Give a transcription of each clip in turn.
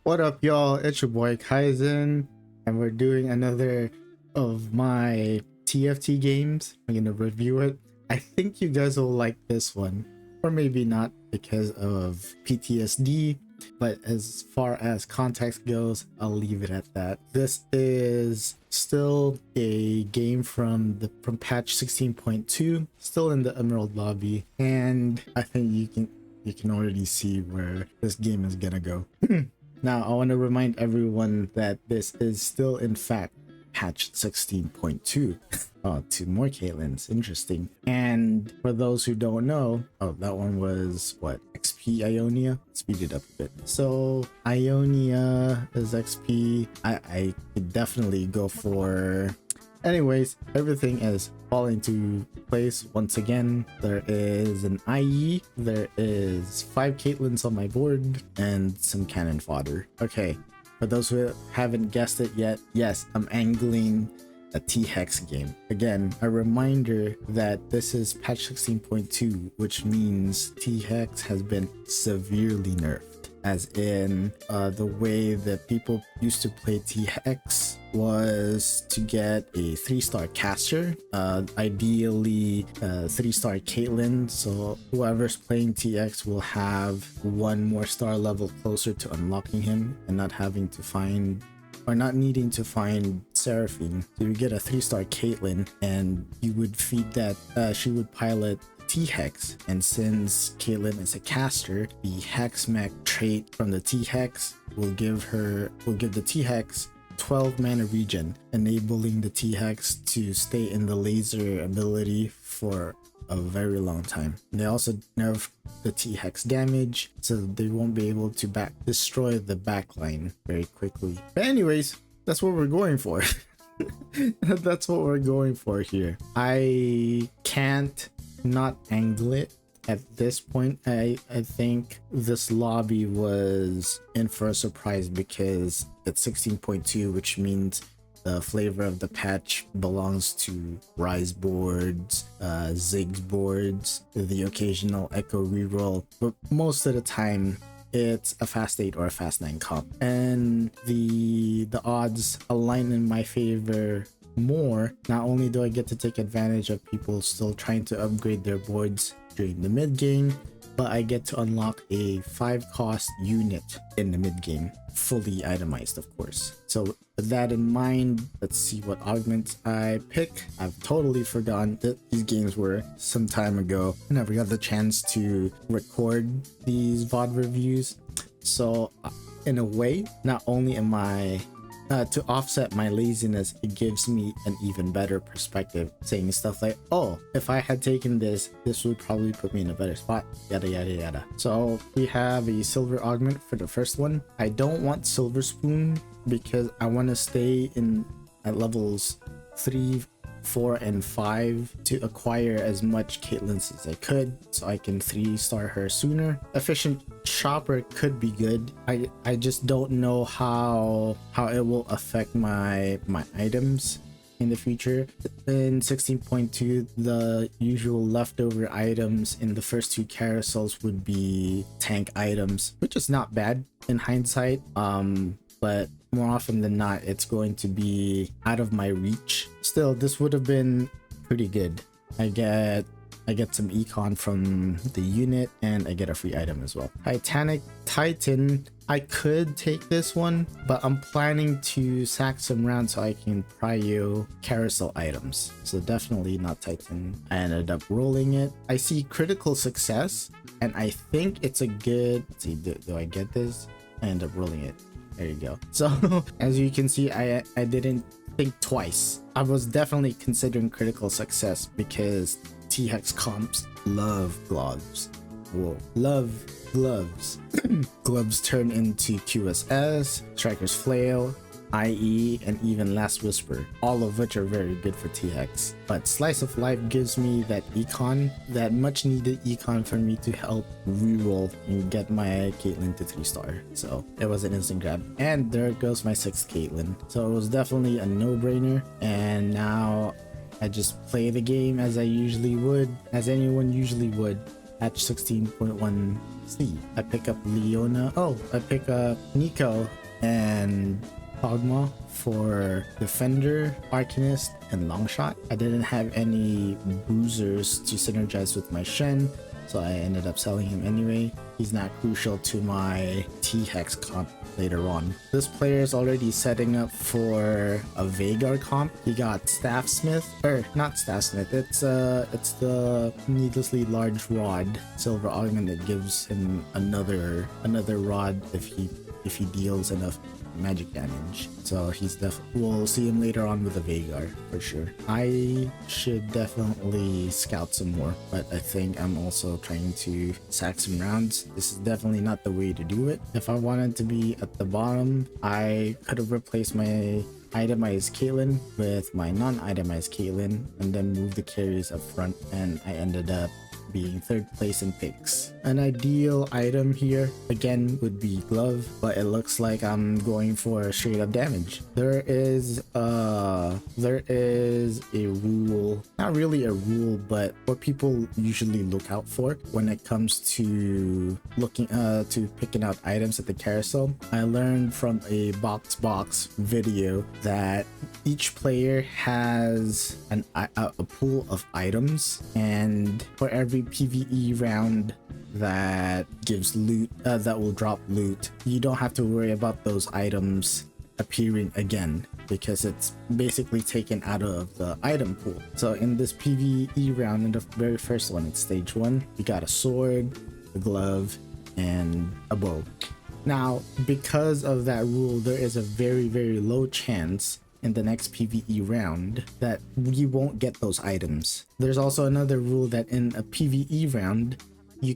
What up, y'all? It's your boy Kaizen, and we're doing another of my TFT games. I'm gonna review it. I think you guys will like this one, or maybe not because of PTSD, but as far as context goes, I'll leave it at that. This is still a game from patch 16.2, still in the Emerald lobby, and I think you can already see where this game is gonna go. Now, I want to remind everyone that this is still, in fact, patch 16.2. Oh, two more Caitlyns. Interesting. And for those who don't know, oh, that one was what? XP Ionia? Speed it up a bit. So, Ionia is XP. I could definitely go for... Anyways, everything is falling to place once again. There is an IE, there is 5 Caitlyns on my board, and some cannon fodder. Okay, for those who haven't guessed it yet, yes, I'm angling a T-Hex game. Again, a reminder that this is patch 16.2, which means T-Hex has been severely nerfed. As in, the way that people used to play T-Hex was to get a 3-star caster, ideally 3-star Caitlyn, so whoever's playing T-Hex will have one more star level closer to unlocking him and not having to find or not needing to find Seraphine. So you get a 3-star Caitlyn and you would feed that, she would pilot T-Hex, and since Caitlyn is a caster, the Hex Mech trait from the T-Hex will give the T-Hex 12 mana regen, enabling the T-Hex to stay in the laser ability for a very long time. And they also nerf the T-Hex damage, so they won't be able to destroy the backline very quickly. But anyways, that's what we're going for. That's what we're going for here. I can't not angle it at this point. I think this lobby was in for a surprise because it's 16.2, which means the flavor of the patch belongs to Rise boards, Ziggs boards, the occasional Echo reroll, but most of the time it's a fast 8 or a fast 9 comp, and the odds align in my favor more. Not only do I get to take advantage of people still trying to upgrade their boards during the mid game, but I get to unlock a 5-cost unit in the mid game, fully itemized, of course. So with that in mind, let's see what augments I pick. I've totally forgotten that these games were some time ago. I never got the chance to record these VOD reviews. So in a way, not only am I to offset my laziness, it gives me an even better perspective, saying stuff like, oh, if I had taken this would probably put me in a better spot, yada yada yada. So we have a silver augment for the first one. I don't want silver spoon because I want to stay at levels 3, 4, and 5 to acquire as much Caitlyns as I could, so I can 3-star her sooner. Efficient shopper could be good. I just don't know how it will affect my items in the future. In 16.2, the usual leftover items in the first 2 carousels would be tank items, which is not bad in hindsight, but more often than not it's going to be out of my reach. Still, this would have been pretty good. I get some econ from the unit, and I get a free item as well. Titan, I could take this one, but I'm planning to sack some rounds so I can prio carousel items. So definitely not Titan. I ended up rolling it. I see critical success, and I think it's a good... Let's see, do I get this? I end up rolling it. There you go. So as you can see, I didn't think twice. I was definitely considering critical success because T-Hex comps love gloves. Whoa, love gloves. Gloves turn into QSS, Striker's Flail, IE, and even Last Whisper, all of which are very good for T-Hex. But Slice of Life gives me that econ, that much needed econ for me to help reroll and get my Caitlyn to 3-star. So it was an instant grab. And there goes my 6th Caitlyn. So it was definitely a no-brainer. And now I just play the game as I usually would, as anyone usually would. Hatch 16.1C. I pick up Leona. Oh, I pick up Nico and Dogma for Defender, Arcanist, and Longshot. I didn't have any bruisers to synergize with my Shen, so I ended up selling him anyway. He's not crucial to my T-Hex comp later on. This player is already setting up for a Vhagar comp. He got Staffsmith, or not Staffsmith, it's the needlessly large rod, silver augment, that gives him another rod if he deals enough magic damage. So we'll see him later on with a Vhagar for sure. I should definitely scout some more, but I think I'm also trying to sack some rounds. This is definitely not the way to do it. If I wanted to be at the bottom, I could have replaced my itemized Caitlyn with my non-itemized Caitlyn and then move the carries up front, and I ended up being third place in picks. An ideal item here again would be glove, but it looks like I'm going for straight up damage. There is a rule, not really a rule, but what people usually look out for when it comes to looking to picking out items at the carousel. I learned from a box video that each player has a pool of items, and for every PvE round that gives loot, that will drop loot, you don't have to worry about those items appearing again because it's basically taken out of the item pool. So in this PvE round, in the very first one, it's stage 1, you got a sword, a glove, and a bow. Now, because of that rule, there is a very, very low chance in the next PvE round that we won't get those items. There's also another rule that in a PvE round, you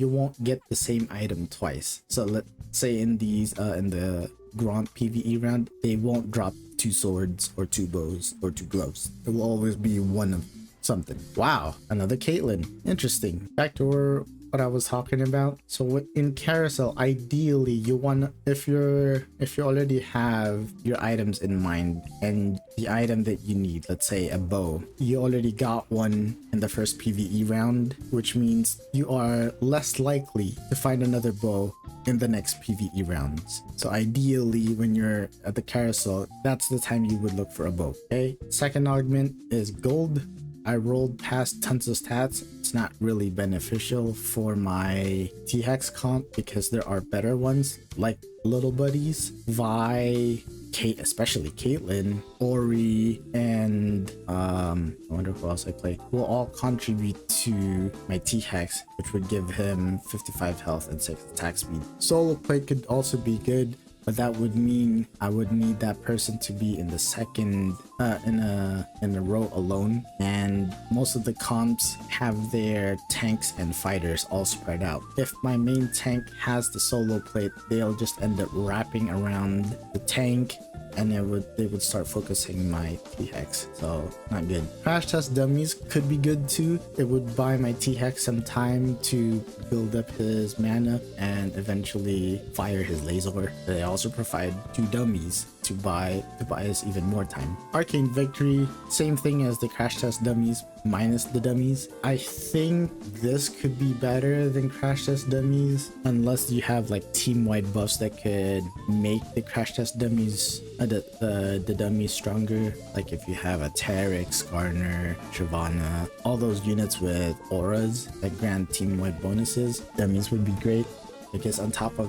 won't get the same item twice. So let's say in the Grand PvE round, they won't drop 2 swords or 2 bows or 2 gloves. It will always be one of something. Wow, another Caitlyn. Interesting. Back to what I was talking about. So in carousel, ideally you want, if you already have your items in mind and the item that you need, let's say a bow, you already got one in the first PvE round, which means you are less likely to find another bow in the next PvE rounds. So ideally when you're at the carousel, that's the time you would look for a bow. Okay, second augment is gold. I rolled past tons of stats. It's not really beneficial for my T-Hex comp because there are better ones like Little Buddies, Vi, Kate, especially Caitlyn, Ori, and I wonder who else I play, will all contribute to my T-Hex, which would give him 55 health and 6 attack speed. Solo play could also be good, but that would mean I would need that person to be in the second in a row alone, and most of the comps have their tanks and fighters all spread out. If my main tank has the solo plate, they'll just end up wrapping around the tank, and they would start focusing my T-Hex, so not good. Crash test dummies could be good too. It would buy my T-Hex some time to build up his mana and eventually fire his laser. They also provide 2 dummies to buy us even more time. Arcane Victory, same thing as the crash test dummies minus the dummies. I think this could be better than crash test dummies unless you have like team-wide buffs that could make the crash test dummies the dummies stronger. Like if you have a Terex, Garner, Shyvana, all those units with auras that grant team-wide bonuses, dummies would be great. Because on top of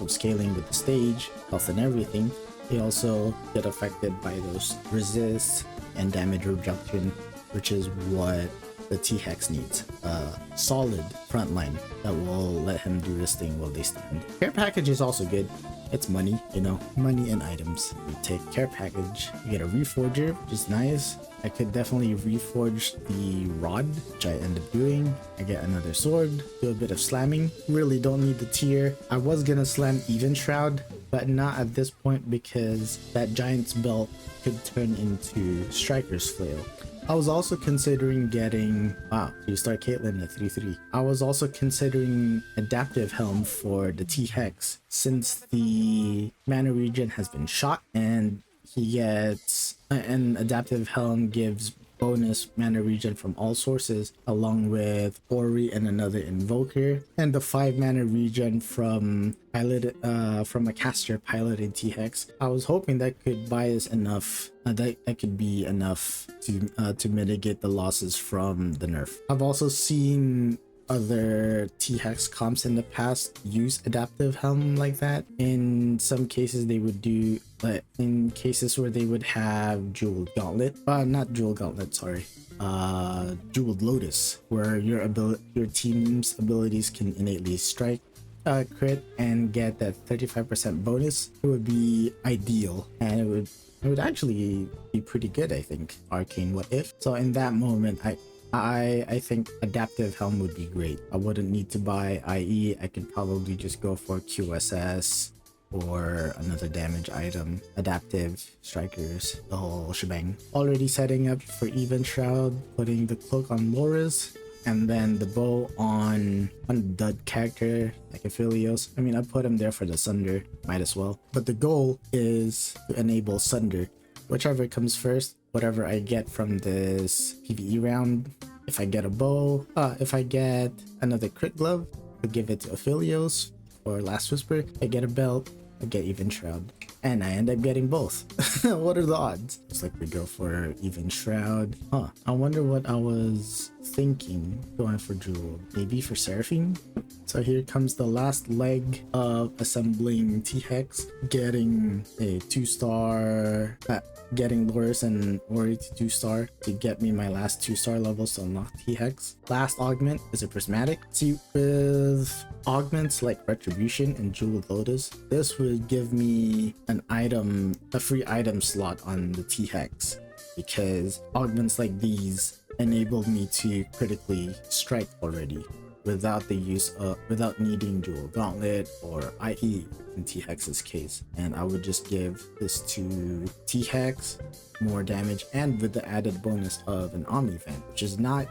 scaling with the stage, health and everything, they also get affected by those resists and damage reduction, which is what the T-Hex needs. A solid frontline that will let him do his thing while they stand. Care package is also good. It's money, you know, money and items. You take care package, you get a reforger, which is nice. I could definitely reforge the rod, which I end up doing. I get another sword, do a bit of slamming. Really don't need the tier. I was gonna slam even shroud, but not at this point because that giant's belt could turn into striker's flail. I was also considering getting, wow, you start Caitlyn at 3-3. I was also considering adaptive helm for the T-Hex since the mana regen has been shot, and he gets an adaptive helm gives bonus mana regen from all sources, along with Ori and another invoker, and the 5 mana regen from from a caster piloted T-Hex. I was hoping that could buy us enough, that could be enough to mitigate the losses from the nerf. I've also seen other T-Hex comps in the past use adaptive helm like that. In some cases they would do, but in cases where they would have jeweled gauntlet, not jeweled gauntlet, sorry, jeweled lotus, where your team's abilities can innately strike, crit, and get that 35% bonus. It would be ideal, and it would actually be pretty good, I think. Arcane what if. So in that moment, I think adaptive helm would be great. I wouldn't need to buy IE. I could probably just go for QSS or another damage item, adaptive, strikers, the whole shebang. Already setting up for Even Shroud, putting the cloak on Loris, and then the bow on dud character like Aphelios. I mean, I put him there for the Sunder, might as well. But the goal is to enable Sunder. Whichever comes first, whatever I get from this PvE round. If I get a bow, if I get another crit glove, I'll give it to Aphelios or Last Whisper. I get a belt, I get Even Shroud, and I end up getting both. What are the odds? Looks like we go for Even Shroud. I wonder what I was thinking going for Jewel. Maybe for Seraphine? So here comes the last leg of assembling T-Hex, getting a 2-star, getting Loris and Ori to 2-star to get me my last 2-star levels to unlock T-Hex. Last augment is a prismatic. See, with augments like Retribution and Jeweled Lotus, this would give me a free item slot on the T-Hex, because augments like these enabled me to critically strike already without needing Jewel Gauntlet or IE in T-Hex's case. And I would just give this to T-Hex, more damage, and with the added bonus of an Omni Vent, which is not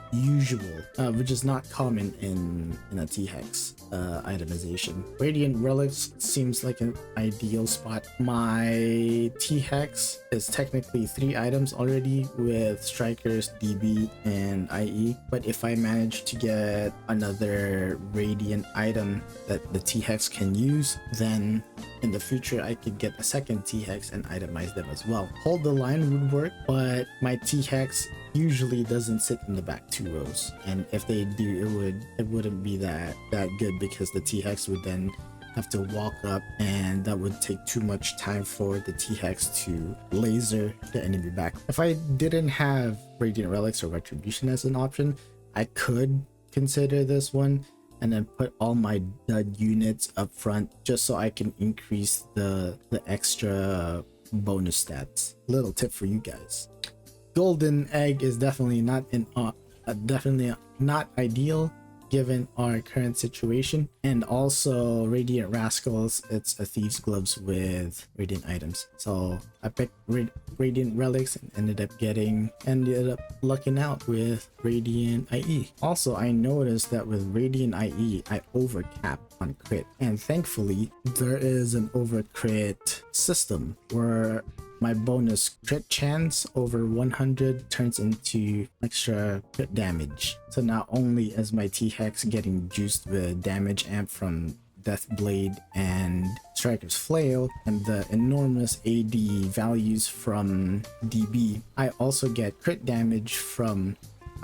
common in a T-Hex itemization. Radiant Relics seems like an ideal spot. My T-Hex is technically 3 items already with Strikers, DB, and IE, but if I manage to get another Radiant item that the T-Hex can use, then in the future I could get a second T-Hex and itemize them as well. Hold the line would work, but my T-Hex usually doesn't sit in the back 2 rows, and if they do, it wouldn't be that good, because the T-Hex would then have to walk up, and that would take too much time for the T-Hex to laser the enemy back. If I didn't have Radiant Relics or Retribution as an option, I could consider this one and then put all my dud units up front, just so I can increase the extra bonus stats. Little tip for you guys. Golden Egg is definitely not ideal given our current situation, and also Radiant Rascals, it's a Thieves Gloves with Radiant items. So I picked Radiant Relics and ended up lucking out with Radiant IE. Also, I noticed that with Radiant IE, I overcap on crit, and thankfully there is an over crit system where my bonus crit chance over 100 turns into extra crit damage. So not only is my T-Hex getting juiced with damage amp from Deathblade and Striker's Flail and the enormous AD values from DB, I also get crit damage from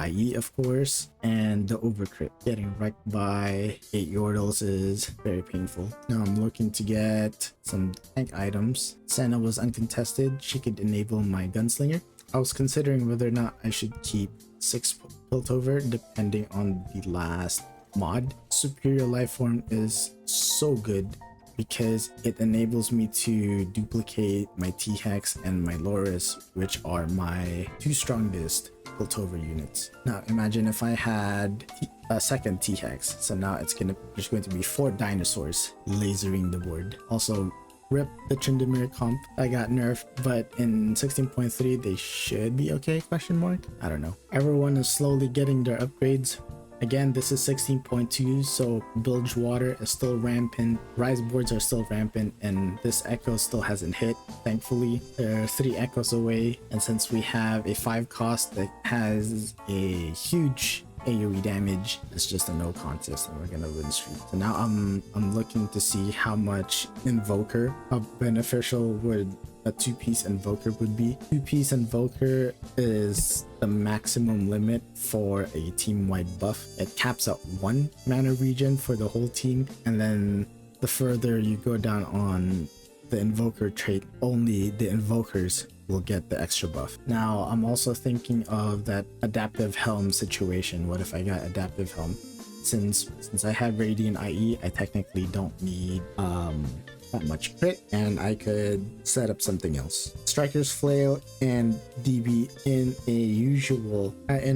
IE, of course, and the overcrit. Getting wrecked by 8 Yordles is very painful. Now I'm looking to get some tank items. Senna was uncontested. She could enable my Gunslinger. I was considering whether or not I should keep 6 Piltover depending on the last mod. Superior Lifeform is so good because it enables me to duplicate my T-Hex and my Loris, which are my 2 strongest Piltover units. Now imagine if I had a second T-Hex, so now there's going to be 4 dinosaurs lasering the board. Also, rip the Tryndamere comp. I got nerfed, but in 16.3 they should be okay, question mark. I don't know. Everyone is slowly getting their upgrades. Again, this is 16.2, so bilge water is still rampant, rise boards are still rampant, and this echo still hasn't hit. Thankfully, they're 3 echoes away, and since we have a 5 cost that has a huge AoE damage, it's just a no contest and we're gonna win streak. So now I'm looking to see how much invoker, how beneficial would a 2-piece invoker would be. 2-piece invoker is the maximum limit for a team-wide buff. It caps at 1 mana regen for the whole team, and then the further you go down on the invoker trait, only the invokers will get the extra buff. Now I'm also thinking of that adaptive helm situation. What if I got adaptive helm? Since I have radiant IE, I technically don't need that much crit, and I could set up something else. Striker's Flail and DB in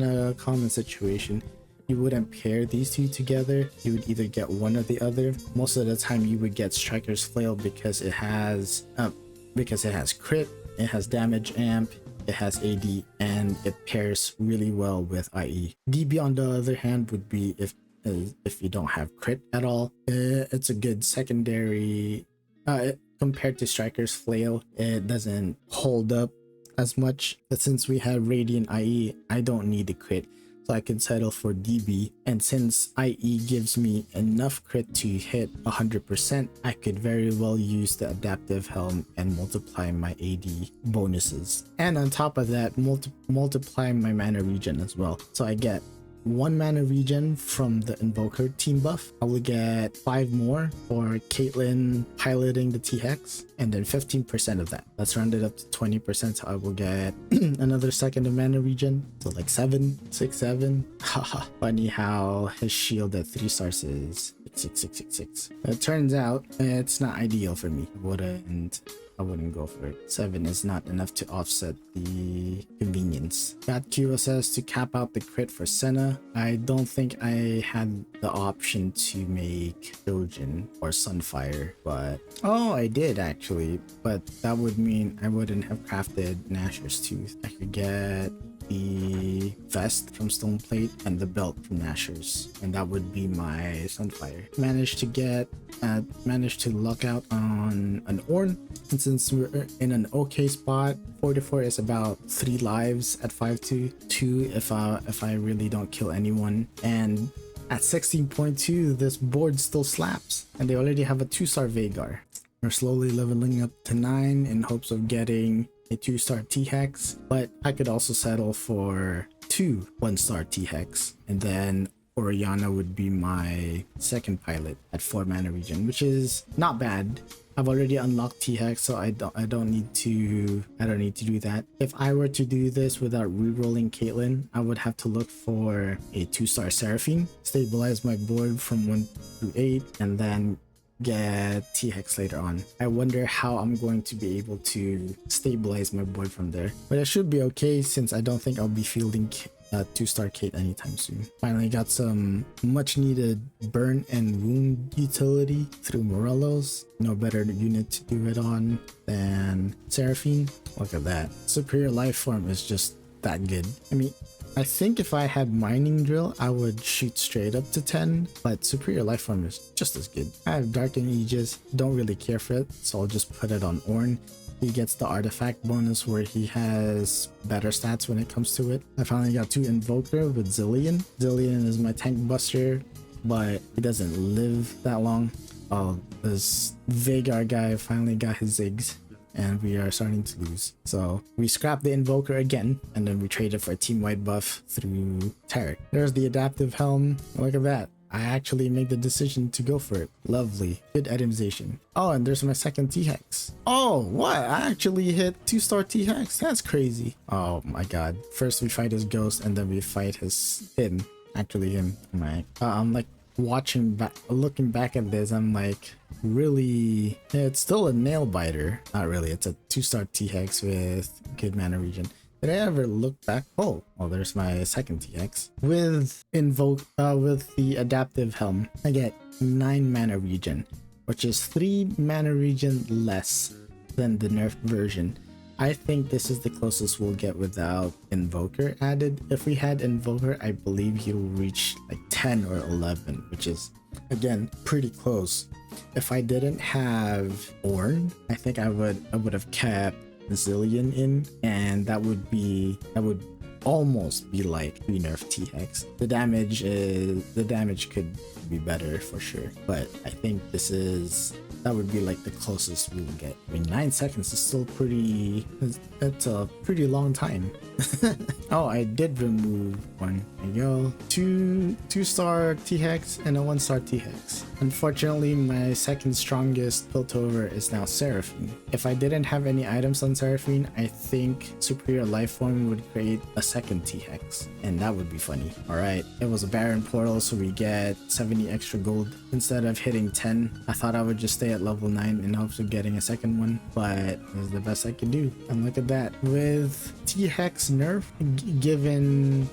a common situation, you wouldn't pair these two together. You would either get one or the other. Most of the time you would get Striker's Flail because it has crit, it has damage amp, it has AD, and it pairs really well with IE. DB on the other hand would be if you don't have crit at all. It's a good secondary. Compared to Striker's Flail, it doesn't hold up as much, but since we have Radiant IE, I don't need the crit, so I can settle for DB. And since IE gives me enough crit to hit 100%, I could very well use the Adaptive Helm and multiply my AD bonuses. And on top of that, multiply my mana regen as well. So I get 1 mana regen from the Invoker team buff. I will get 5 more for Caitlyn piloting the T-Hex, and then 15% of that. Let's round it up to 20%, so I will get another second of mana regen. So like 7, 6, 7. Haha. Funny how his shield at 3 stars is 6. It turns out it's not ideal for me. I wouldn't go for it. 7 is not enough to offset the convenience. Got QSS to cap out the crit for Senna. I don't think I had the option to make Trojan or Sunfire, but oh, I did actually. But that would mean I wouldn't have crafted Nashor's Tooth. I could get the vest from Stoneplate and the belt from Nashor's, and that would be my Sunfire. Managed to luck out on an Ornn, and since we're in an okay spot, 44 is about 3 lives at 5-2, 2 if I really don't kill anyone, and at 16.2 this board still slaps, and they already have a 2-star Vhagar. We're slowly leveling up to 9 in hopes of getting a 2-star T-Hex, but I could also settle for 2 1-star T-Hex, and then Oriana would be my second pilot at 4 mana regen, which is not bad. I've already unlocked T-Hex, so I don't need to do that. If I were to do this without rerolling Caitlyn, I would have to look for a 2-star Seraphine, stabilize my board from 1 through 8, and then get T-Hex later on. I wonder how I'm going to be able to stabilize my board from there, but it should be okay since I don't think I'll be fielding 2-star Kate anytime soon. Finally got some much needed burn and wound utility through Morelos. No better unit to do it on than Seraphine. Look at that. Superior Life Form is just that good. I mean, I think if I had Mining Drill, I would shoot straight up to 10, but Superior Life Form is just as good. I have Darkened Aegis, don't really care for it, so I'll just put it on Ornn. He gets the artifact bonus where he has better stats when it comes to it. I finally got 2 Invoker with Zillion. Zillion is my tank buster, but he doesn't live that long. Oh, this Vhagar guy finally got his Ziggs, and we are starting to lose. So we scrapped the Invoker again, and then we traded for a team-wide buff through Tarek. There's the Adaptive Helm. Look at that. I actually made the decision to go for it. Lovely. Good itemization. Oh, and there's my second T-Hex. Oh, what? I actually hit 2-star T-Hex? That's crazy. Oh my god. First we fight his ghost, and then we fight him. Actually him. I'm like watching back, looking back at this, I'm like, really? Yeah, it's still a nail biter. Not really. It's a 2-star T-Hex with good mana regen. Did I ever look back? Oh, there's my second T-Hex. With the Adaptive Helm, I get 9 mana regen, which is 3 mana regen less than the nerfed version. I think this is the closest we'll get without Invoker added. If we had Invoker, I believe he'll reach like 10 or 11, which is again pretty close. If I didn't have Ornn, I think I would have kept Zillion in, and that would almost be like we nerf T-Hex. The damage could be better for sure, but I think that would be like the closest we would get. I mean, 9 seconds is still that's a pretty long time. Oh, I did remove one. There you go. Two-star T-Hex and a 1-star T-Hex. Unfortunately, my second strongest Piltover is now Seraphine. If I didn't have any items on Seraphine, I think Superior Lifeform would create a second T-Hex, and that would be funny. Alright, it was a Baron Portal, so we get 70 extra gold. Instead of hitting 10, I thought I would just stay at level 9 in hopes of getting a second one, but it was the best I could do. And look at that. With T-Hex nerf, given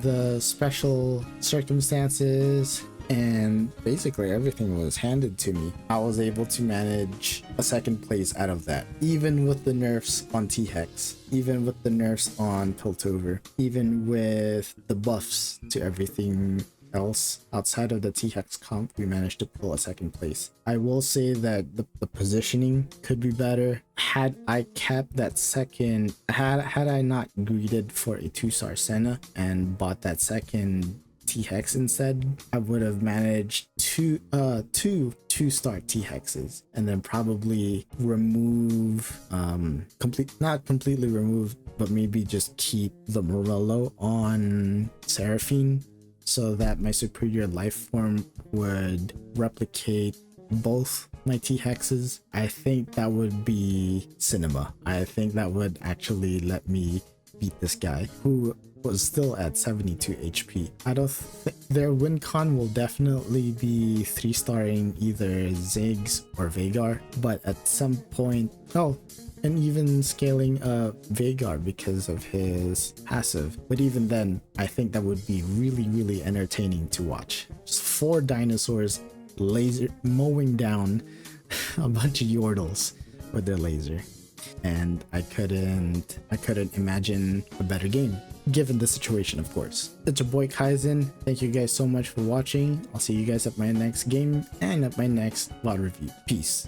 the special circumstances and basically everything was handed to me, I was able to manage a second place out of that, even with the nerfs on T-Hex, even with the nerfs on Piltover, even with the buffs to everything else outside of the T-Hex comp. We managed to pull a second place. I will say that the positioning could be better. Had I kept that second, had I not greeted for a 2-star Senna and bought that second T-Hex instead, I would have managed two 2-star T-Hexes, and then probably remove not completely remove, but maybe just keep the Morello on Seraphine, so that my Superior Lifeform would replicate both my T-Hexes. I think that would be cinema. I think that would actually let me beat this guy who was still at 72 HP. I don't think their win con will definitely be 3-starring either Ziggs or Veigar, but at some point, and even scaling Veigar because of his passive. But even then, I think that would be really entertaining to watch. Just 4 dinosaurs laser mowing down a bunch of Yordles with their laser, and I couldn't imagine a better game, given the situation, of course. It's your boy Kaizen. Thank you guys so much for watching. I'll see you guys at my next game and at my next VOD review. Peace.